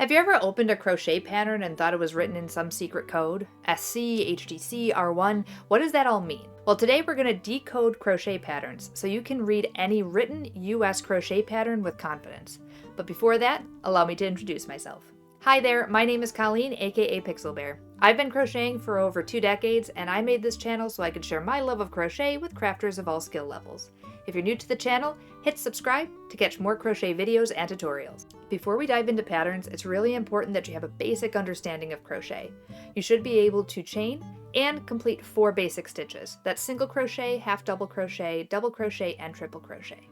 Have you ever opened a crochet pattern and thought it was written in some secret code? SC, HTC, R1, what does that all mean? Well, today we're going to decode crochet patterns so you can read any written US crochet pattern with confidence. But before that, allow me to introduce myself. Hi there, my name is Colleen, aka Pixel Bear. I've been crocheting for over 2 decades, and I made this channel so I could share my love of crochet with crafters of all skill levels. If you're new to the channel, hit subscribe to catch more crochet videos and tutorials. Before we dive into patterns, it's really important that you have a basic understanding of crochet. You should be able to chain and complete 4 basic stitches. That's single crochet, half double crochet, double crochet, and triple crochet.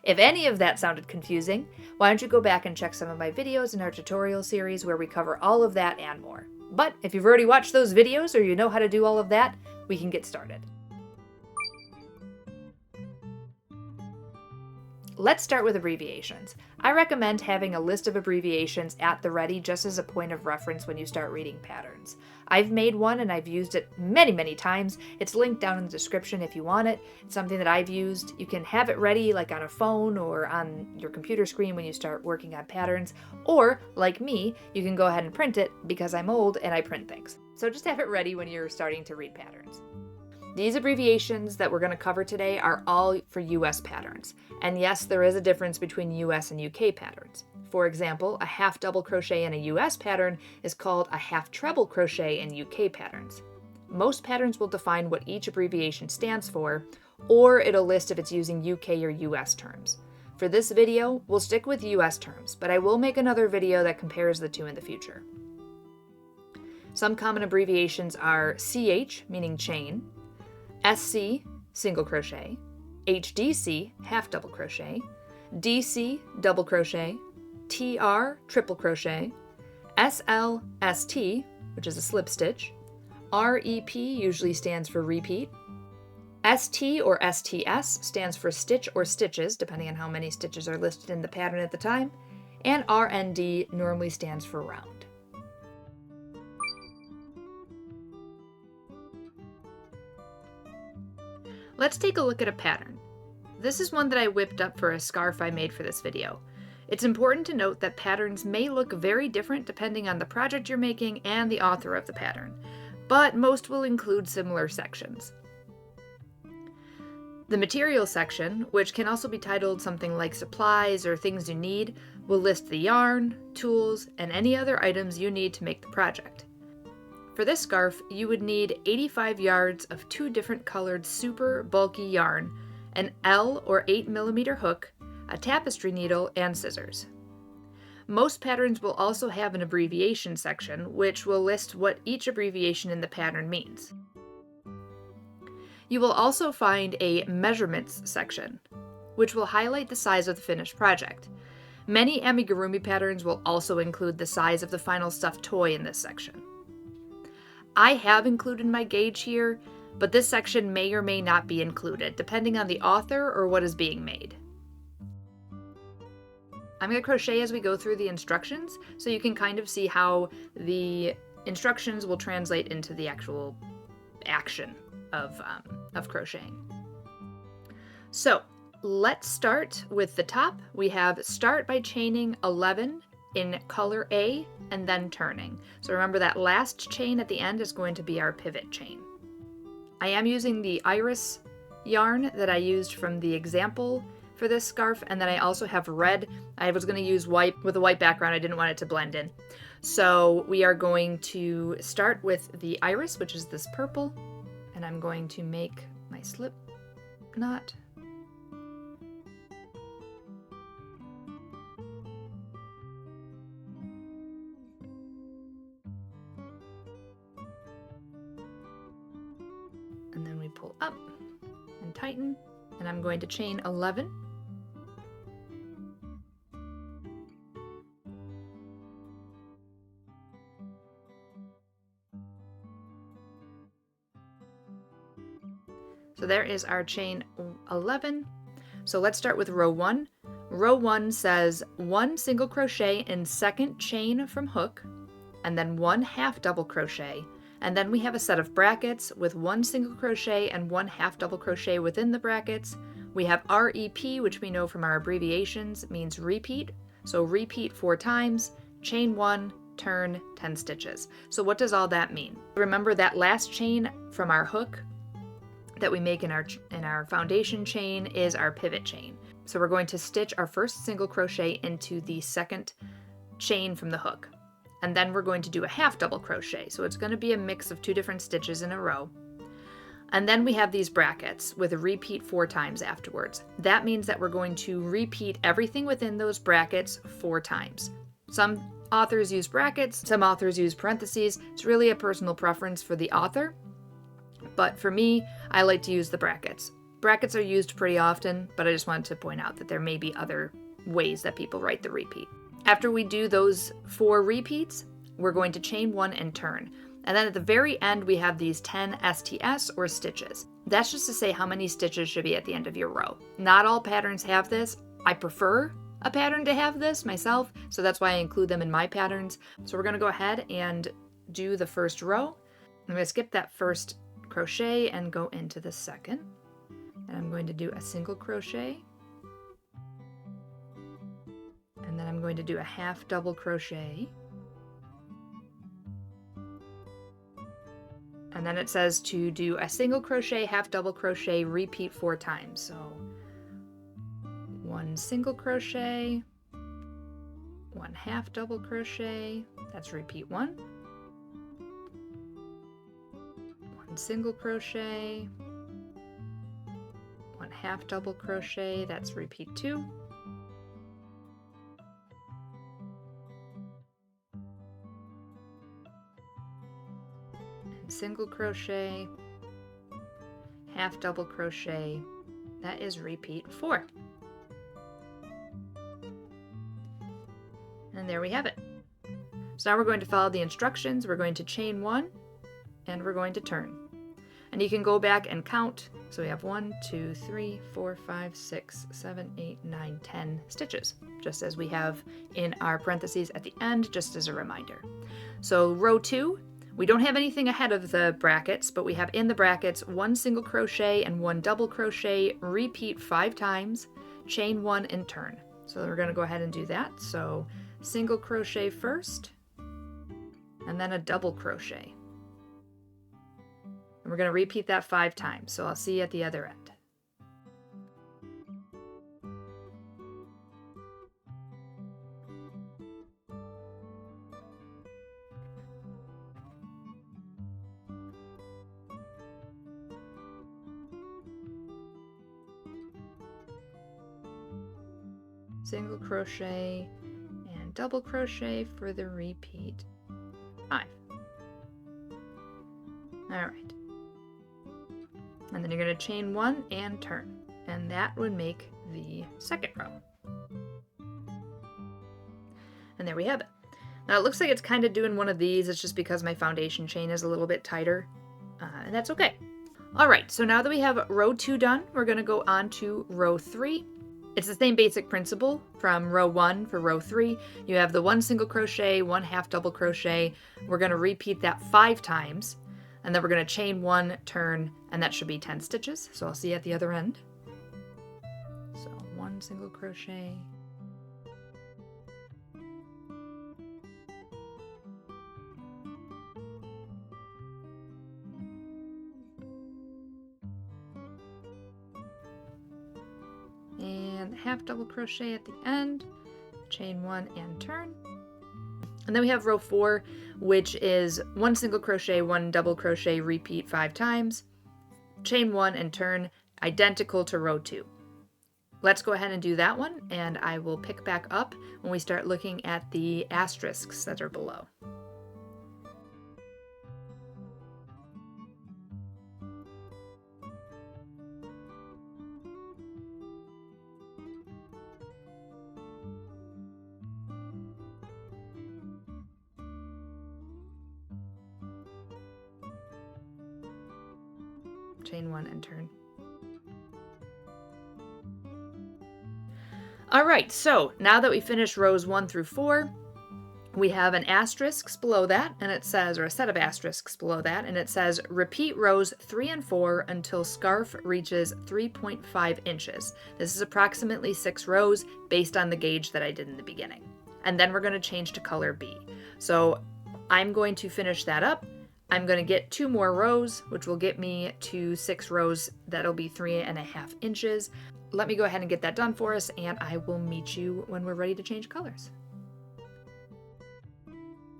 If any of that sounded confusing, why don't you go back and check some of my videos in our tutorial series where we cover all of that and more. But if you've already watched those videos or you know how to do all of that, we can get started. Let's start with abbreviations. I recommend having a list of abbreviations at the ready just as a point of reference when you start reading patterns. I've made one and I've used it many times. It's linked down in the description if you want it. It's something that I've used. You can have it ready like on a phone or on your computer screen when you start working on patterns, or like me, you can go ahead and print it because I'm old and I print things. So just have it ready when you're starting to read patterns. These abbreviations that we're going to cover today are all for US patterns. And yes, there is a difference between US and UK patterns. For example, a half double crochet in a US pattern is called a half treble crochet in UK patterns. Most patterns will define what each abbreviation stands for, or it'll list if it's using UK or US terms. For this video, we'll stick with US terms, but I will make another video that compares the two in the future. Some common abbreviations are CH, meaning chain, SC, single crochet, HDC, half double crochet, DC, double crochet, TR, triple crochet, SL, ST, which is a slip stitch, REP usually stands for repeat, ST or STS stands for stitch or stitches, depending on how many stitches are listed in the pattern at the time, and RND normally stands for round. Let's take a look at a pattern. This is one that I whipped up for a scarf I made for this video. It's important to note that patterns may look very different depending on the project you're making and the author of the pattern, but most will include similar sections. The material section, which can also be titled something like supplies or things you need, will list the yarn, tools, and any other items you need to make the project. For this scarf, you would need 85 yards of 2 different colored super bulky yarn, an L or 8mm hook, a tapestry needle, and scissors. Most patterns will also have an abbreviation section, which will list what each abbreviation in the pattern means. You will also find a measurements section, which will highlight the size of the finished project. Many amigurumi patterns will also include the size of the final stuffed toy in this section. I have included my gauge here, but this section may or may not be included, depending on the author or what is being made. I'm going to crochet as we go through the instructions, so you can kind of see how the instructions will translate into the actual action of crocheting. So let's start with the top. We have start by chaining 11 in color A and then turning. So remember that last chain at the end is going to be our pivot chain. I am using the iris yarn that I used from the example for this scarf, and then I also have red. I was going to use white with a white background. I didn't want it to blend in. So we are going to start with the iris, which is this purple, and I'm going to make my slip knot. And then we pull up and tighten, and I'm going to chain 11. So there is our chain 11. So let's start with row 1. Row 1 says 1 single crochet in second chain from hook, and then 1 half double crochet, and then we have a set of brackets with 1 single crochet and 1 half double crochet within the brackets. We have REP, which we know from our abbreviations means repeat, so repeat 4 times, chain 1, turn, 10 stitches. So what does all that mean? Remember that last chain from our hook that we make in our foundation chain is our pivot chain. So we're going to stitch our first single crochet into the second chain from the hook. And then we're going to do a half double crochet. So it's going to be a mix of 2 different stitches in a row. And then we have these brackets with a repeat 4 times afterwards. That means that we're going to repeat everything within those brackets 4 times. Some authors use brackets, some authors use parentheses. It's really a personal preference for the author. But for me, I like to use the brackets. Brackets are used pretty often, but I just wanted to point out that there may be other ways that people write the repeat. After we do those 4 repeats, we're going to chain 1 and turn. And then at the very end, we have these 10 STS or stitches. That's just to say how many stitches should be at the end of your row. Not all patterns have this. I prefer a pattern to have this myself, so that's why I include them in my patterns. So we're going to go ahead and do the first row. I'm going to skip that first crochet and go into the second. And I'm going to do a single crochet. And then I'm going to do a half double crochet. And then it says to do a single crochet, half double crochet, repeat 4 times. So 1 single crochet, 1 half double crochet, that's repeat 1. 1 single crochet, 1 half double crochet, that's repeat 2. Single crochet, half double crochet, that is repeat 4. And there we have it. So now we're going to follow the instructions. We're going to chain 1 and we're going to turn. And you can go back and count. So we have 1, 2, 3, 4, 5, 6, 7, 8, 9, 10 stitches, just as we have in our parentheses at the end, just as a reminder. So row 2, we don't have anything ahead of the brackets, but we have in the brackets 1 single crochet and 1 double crochet, repeat 5 times, chain 1 and turn. So we're going to go ahead and do that. So single crochet first, and then a double crochet. And we're going to repeat that 5 times. So I'll see you at the other end. Single crochet and double crochet for the repeat 5. All right. And then you're going to chain 1 and turn, and that would make the second row. And there we have it. Now it looks like it's kind of doing one of these. It's just because my foundation chain is a little bit tighter, and that's okay. All right, so now that we have row 2 done, we're going to go on to row 3. It's the same basic principle from row 1 for row 3. You have the 1 single crochet, 1 half double crochet. We're going to repeat that 5 times, and then we're going to chain 1, turn, and that should be 10 stitches. So I'll see you at the other end. So 1 single crochet, and half double crochet at the end, chain 1 and turn. And then we have row 4, which is 1 single crochet, 1 double crochet, repeat 5 times, chain 1 and turn, identical to row 2. Let's go ahead and do that one, and I will pick back up when we start looking at the asterisks that are below. Chain 1 and turn. All right, so now that we finished rows 1 through 4, we have an asterisk below that, and it says, or a set of asterisks below that, and it says repeat rows 3 and 4 until scarf reaches 3.5 inches. This is approximately 6 rows based on the gauge that I did in the beginning. and then we're going to change to color B. So I'm going to finish that up. I'm going to get 2 more rows, which will get me to 6 rows. That'll be 3.5 inches. Let me go ahead and get that done for us, and I will meet you when we're ready to change colors.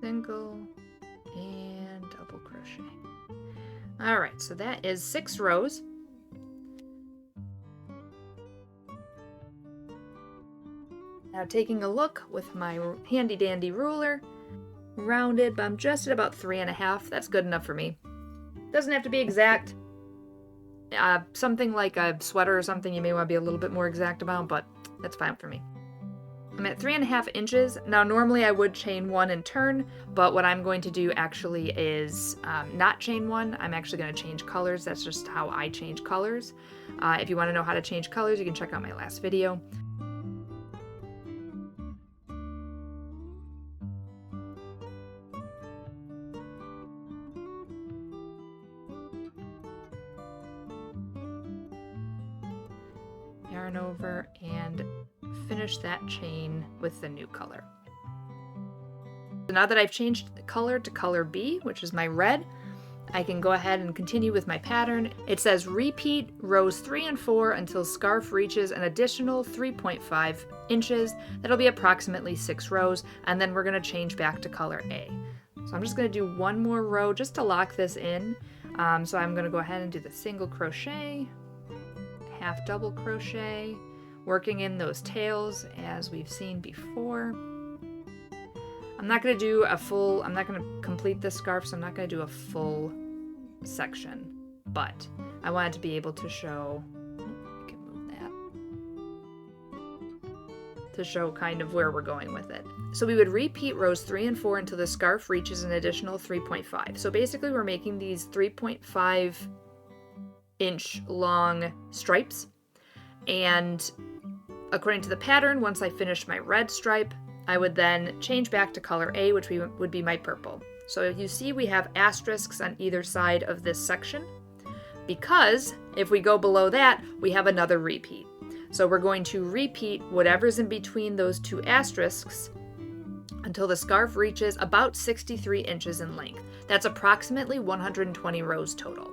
Single and double crochet. All right, so that is 6 rows. Now taking a look with my handy dandy ruler, rounded, but I'm just at about 3.5. That's good enough for me. Doesn't have to be exact. Something like a sweater or something you may want to be a little bit more exact about, but that's fine for me. I'm at 3.5 inches. Now normally I would chain 1 and turn, but what I'm going to do actually is not chain 1. I'm actually going to change colors. That's just how I change colors. If you want to know how to change colors, you can check out my last video. Yarn over and finish that chain with the new color. So now that I've changed the color to color B, which is my red, I can go ahead and continue with my pattern. It says repeat rows 3 and 4 until scarf reaches an additional 3.5 inches. That'll be approximately 6 rows, and then we're going to change back to color A. So I'm just going to do 1 more row just to lock this in. So I'm going to go ahead and do the single crochet, half double crochet, working in those tails as we've seen before. I'm not going to complete this scarf, so I'm not going to do a full section, but I wanted to be able to show, I can move that, to show kind of where we're going with it. So we would repeat rows 3 and 4 until the scarf reaches an additional 3.5. So basically we're making these 3.5 inch long stripes, and according to the pattern, once I finish my red stripe, I would then change back to color A, which would be my purple. So you see we have asterisks on either side of this section, because if we go below that, we have another repeat. So we're going to repeat whatever's in between those 2 asterisks until the scarf reaches about 63 inches in length. That's approximately 120 rows total.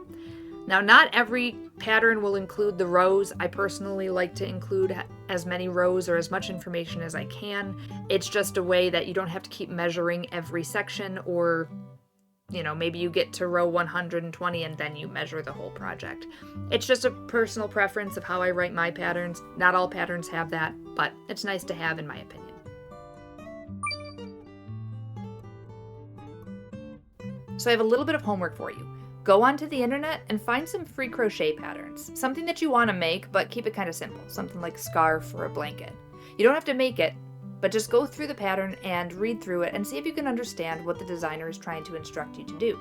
Now, not every pattern will include the rows. I personally like to include as many rows or as much information as I can. It's just a way that you don't have to keep measuring every section, or, you know, maybe you get to row 120 and then you measure the whole project. It's just a personal preference of how I write my patterns. Not all patterns have that, but it's nice to have in my opinion. So I have a little bit of homework for you. Go onto the internet and find some free crochet patterns. Something that you want to make, but keep it kind of simple. Something like a scarf or a blanket. You don't have to make it, but just go through the pattern and read through it and see if you can understand what the designer is trying to instruct you to do.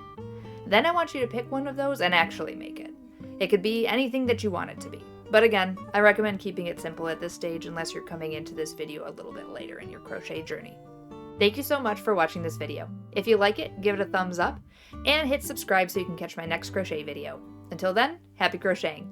Then I want you to pick one of those and actually make it. It could be anything that you want it to be. But again, I recommend keeping it simple at this stage unless you're coming into this video a little bit later in your crochet journey. Thank you so much for watching this video. If you like it, give it a thumbs up and hit subscribe so you can catch my next crochet video. Until then, happy crocheting!